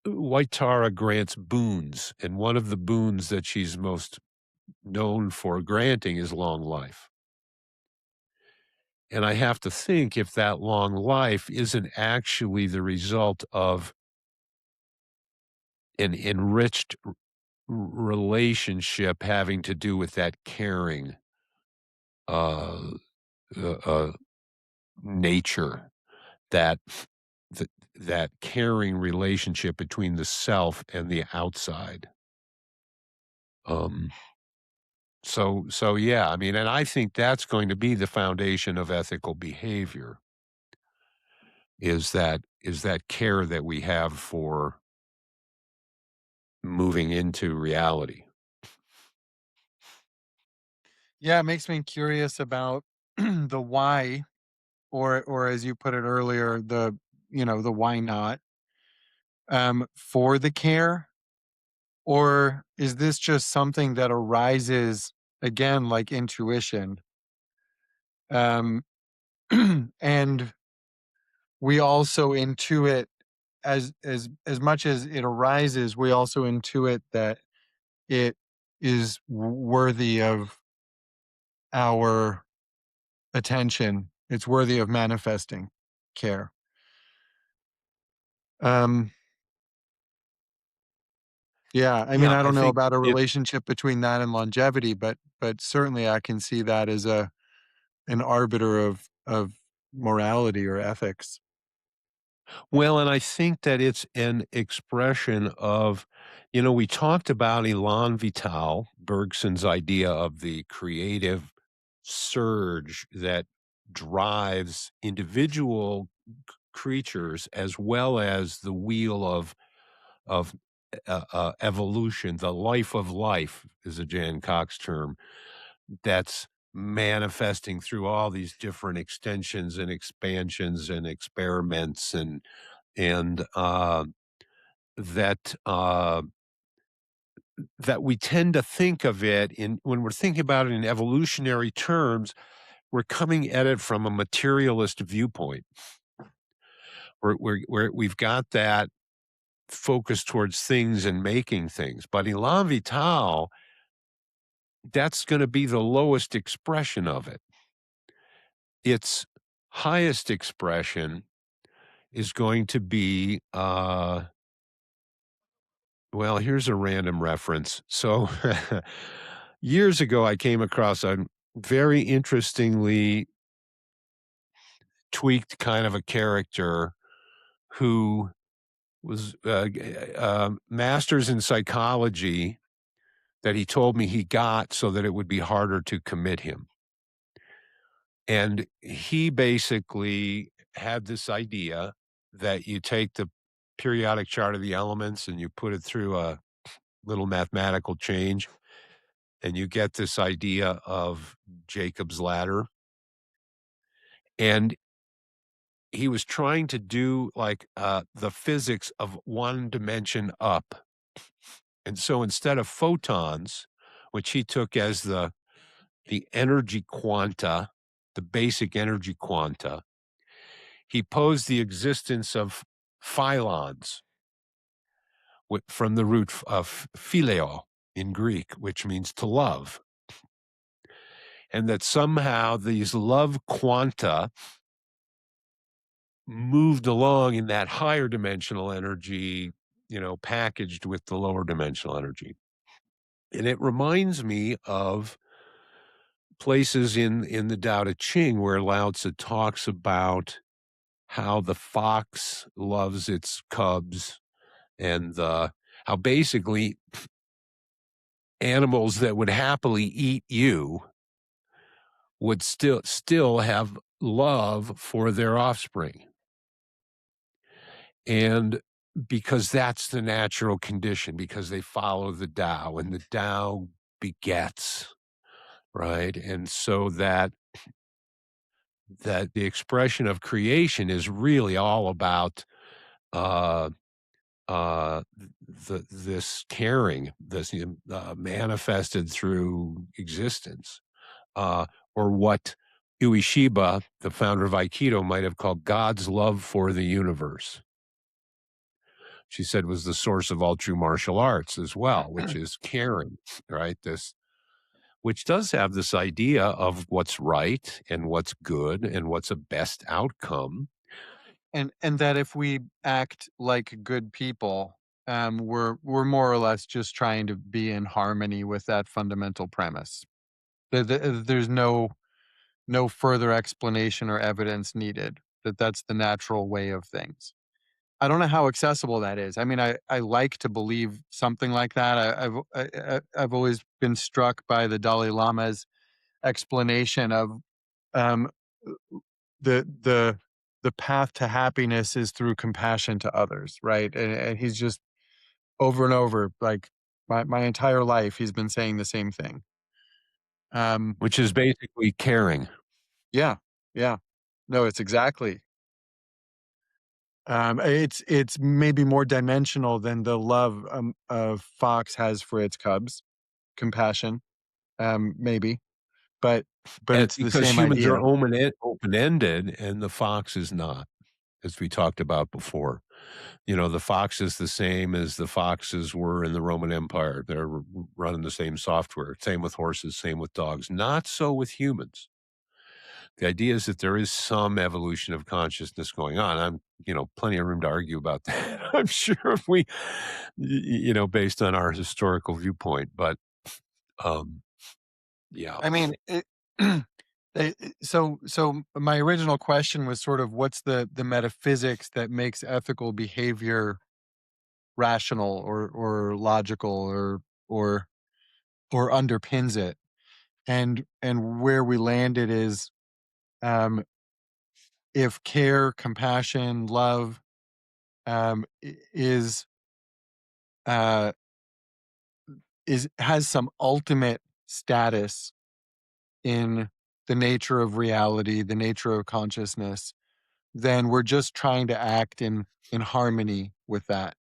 White Tara grants boons, and one of the boons that she's most known for granting is long life. And I have to think if that long life isn't actually the result of an enriched relationship having to do with that caring uh, uh, uh, nature, that that caring relationship between the self and the outside. Um, so yeah, I mean, and I think that's going to be the foundation of ethical behavior is that care that we have for moving into reality. Yeah, it makes me curious about the why, or as you put it earlier, the why not for the care, or is this just something that arises again like intuition, um and we also intuit as much as it arises, we also intuit that it is worthy of our attention. It's worthy of manifesting care. Um, yeah, I mean, Yeah, I I don't know think about a it. relationship between that and longevity, but certainly I can see that as an arbiter of morality or ethics. Well, and I think that it's an expression of, we talked about Elan Vital, Bergson's idea of the creative surge that drives individual creatures as well as the wheel of evolution. The life of life is a Jan Cox term that's manifesting through all these different extensions and expansions and experiments and that that we tend to think of it in when we're thinking about it in evolutionary terms, we're coming at it from a materialist viewpoint. We've got that focus towards things and making things. But elan vital, that's going to be the lowest expression of it. Its highest expression is going to be, well, here's a random reference. So years ago, I came across a very interestingly tweaked kind of a character who was masters in psychology that he told me he got so that it would be harder to commit him. And he basically had this idea that you take the periodic chart of the elements and you put it through a little mathematical change, and you get this idea of Jacob's ladder. And he was trying to do like the physics of one dimension up. And so instead of photons, which he took as the energy quanta, the basic energy quanta, he posed the existence of phylons from the root of phileo in Greek, which means to love. And that somehow these love quanta moved along in that higher dimensional energy, packaged with the lower dimensional energy. And it reminds me of places in the Tao Te Ching where Lao Tzu talks about how the fox loves its cubs and how basically animals that would happily eat you would still have love for their offspring. And because that's the natural condition, because they follow the Tao and the Tao begets, right? And so that the expression of creation is really all about uh this caring, this manifested through existence, or what Ueshiba, the founder of Aikido, might have called God's love for the universe. She said was the source of all true martial arts as well, which is caring, right? Which does have this idea of what's right and what's good and what's a best outcome. And that if we act like good people, we're more or less just trying to be in harmony with that fundamental premise. There's no further explanation or evidence needed that that's the natural way of things. I don't know how accessible that is. I mean, I like to believe something like that. I've always been struck by the Dalai Lama's explanation of um, the the the path to happiness is through compassion to others, right? And he's just over and over, like my entire life, he's been saying the same thing. Um, Which is basically caring. yeah, yeah, no, it's exactly. It's maybe more dimensional than the love a fox has for its cubs, compassion, maybe, but And it's the because same humans are idea. open-ended and the fox is not, as we talked about before. The fox is the same as the foxes were in the Roman Empire. They're running the same software. Same with horses, same with dogs. Not so with humans. The idea is that there is some evolution of consciousness going on. Plenty of room to argue about that. I'm sure if we, based on our historical viewpoint, but um, yeah, I mean, so my original question was sort of what's the metaphysics that makes ethical behavior rational or logical or or underpins it, and where we landed is um, if care, compassion, love uh, is has some ultimate status in the nature of reality, the nature of consciousness, then we're just trying to act in harmony with that.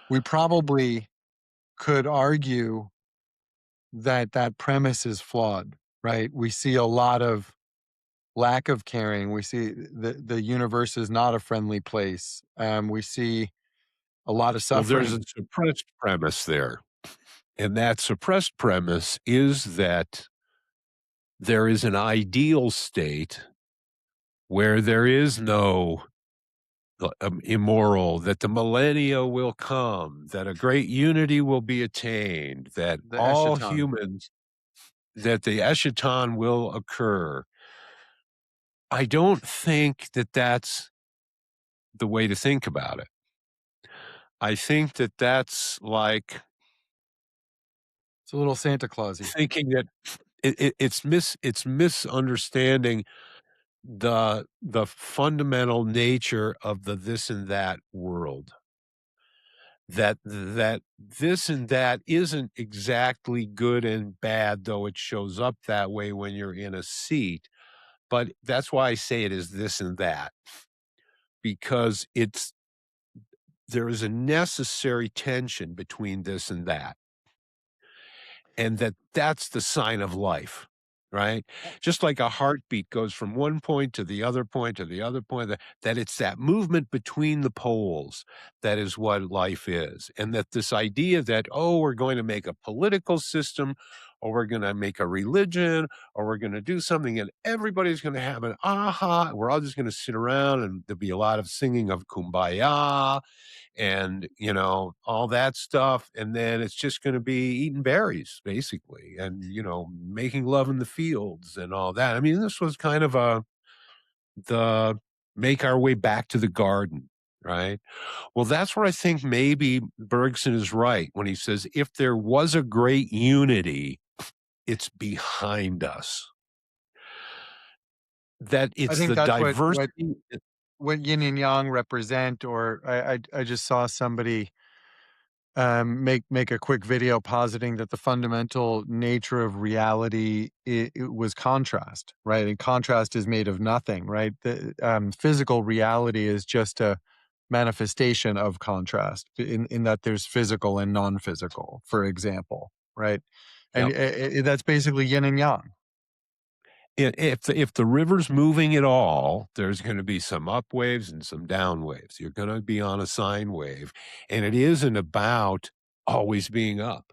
We probably could argue that that premise is flawed, right? We see a lot of lack of caring. We see the universe is not a friendly place. We see a lot of Well, there's a suffering. suppressed premise there, and that suppressed premise is that there is an ideal state where there is no immoral, that the millennia will come, that a great unity will be attained, that The all eschaton. humans, that the eschaton will occur. I don't think that that's the way to think about it. I think that that's like It's a little Santa Clausy. thinking that it's misunderstanding the fundamental nature of the this and that world. That this and that isn't exactly good and bad, though it shows up that way when you're in a seat, but that's why I say it is this and that, because it's there is a necessary tension between this and that. And that's the sign of life, right? Just like a heartbeat goes from one point to the other point to the other point, that it's that movement between the poles that is what life is. And that this idea that, oh, we're going to make a political system, or we're going to make a religion, or we're going to do something, and everybody's going to have an aha. We're all just going to sit around, and there'll be a lot of singing of kumbaya and all that stuff, and then it's just going to be eating berries basically, and making love in the fields and all that. I mean, this was kind of a the make our way back to the garden, right? Well, that's where I think maybe Bergson is right when he says if there was a great unity, it's behind us, that I it's think the that's what diversity. what yin and yang represent. Or I just saw somebody make a quick video positing that the fundamental nature of reality it was contrast, right? And contrast is made of nothing, right? The physical reality is just a manifestation of contrast in that there's physical and non-physical, for example, right? And Yep. that's basically yin and yang. If the river's moving at all, there's gonna be some up waves and some down waves. You're gonna be on a sine wave, and it isn't about always being up,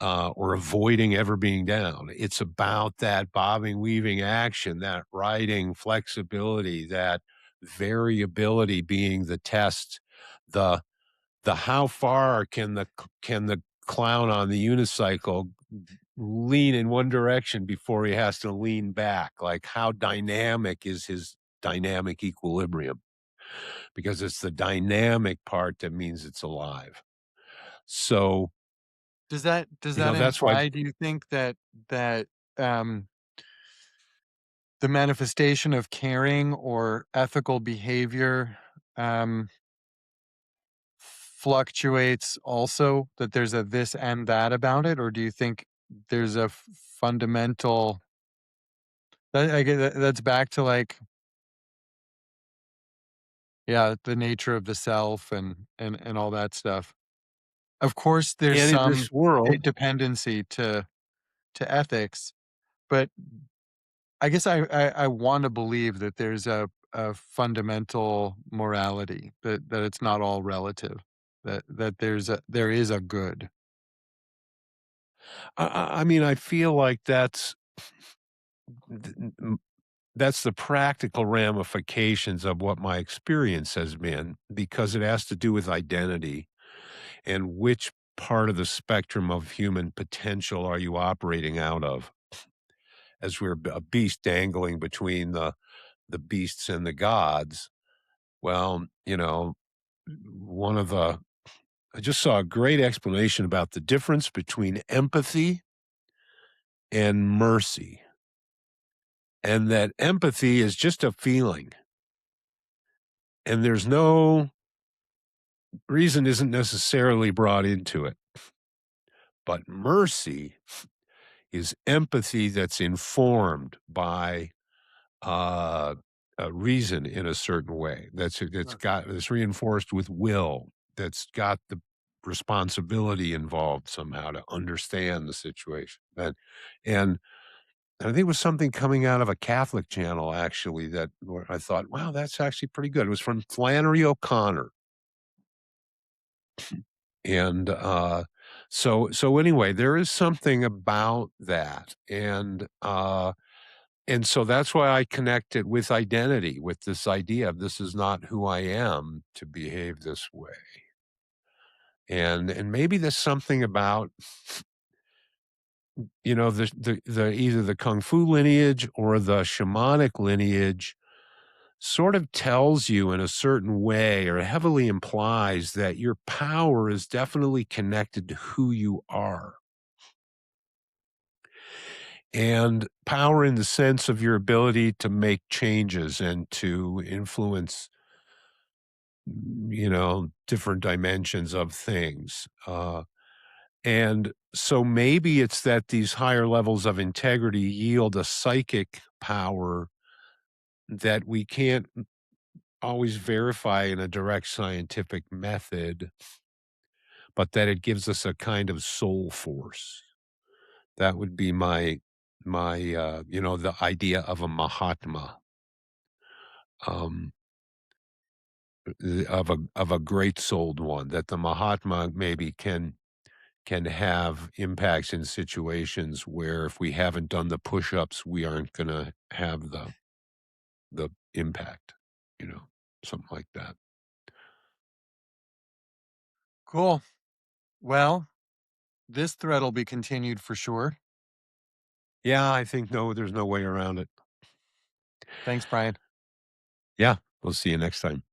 or avoiding ever being down. It's about that bobbing, weaving action, that riding flexibility, that variability being the test, the how far can the clown on the unicycle lean in one direction before he has to lean back? Like, how dynamic is his dynamic equilibrium? Because it's the dynamic part that means it's alive. So, Does that that's why imply, do you think, that um the manifestation of caring or ethical behavior um fluctuates also, that there's a this and that about it? Or do you think there's a fundamental that I get that's back to, like, yeah, the nature of the self and all that stuff. Of course, there's and in some this world dependency to ethics, but I guess I wanna believe that there's a fundamental morality, that it's not all relative, that there is a good. I mean, I feel like th that's the practical ramifications of what my experience has been, because it has to do with identity and which part of the spectrum of human potential are you operating out of, as we're a beast dangling between the beasts and the gods. Well, one of the I just saw a great explanation about the difference between empathy and mercy, and that empathy is just a feeling, and there's no reason isn't necessarily brought into it. But mercy is empathy that's informed by a reason in a certain way. That's Huh. reinforced with will. That's got responsibility involved somehow to understand the situation. And I think it was something coming out of a Catholic channel actually that where I thought, "Wow, that's actually pretty good." It was from Flannery O'Connor, and, so anyway, there is something about that, and so that's why I connect it with identity, with this idea of this is not who I am to behave this way. And maybe there's something about, the either the kung fu lineage or the shamanic lineage sort of tells you in a certain way or heavily implies that your power is definitely connected to who you are. And power in the sense of your ability to make changes and to influence, different dimensions of things. And so maybe it's that these higher levels of integrity yield a psychic power that we can't always verify in a direct scientific method, but that it gives us a kind of soul force. That would be the idea of a Mahatma, um, of a great souled one, that the Mahatma maybe can have impacts in situations where if we haven't done the push-ups, we aren't gonna have the impact, you know, something like that. Cool. Well, this thread will be continued for sure. Yeah, I think there's no way around it. Thanks, Brian. Yeah, we'll see you next time.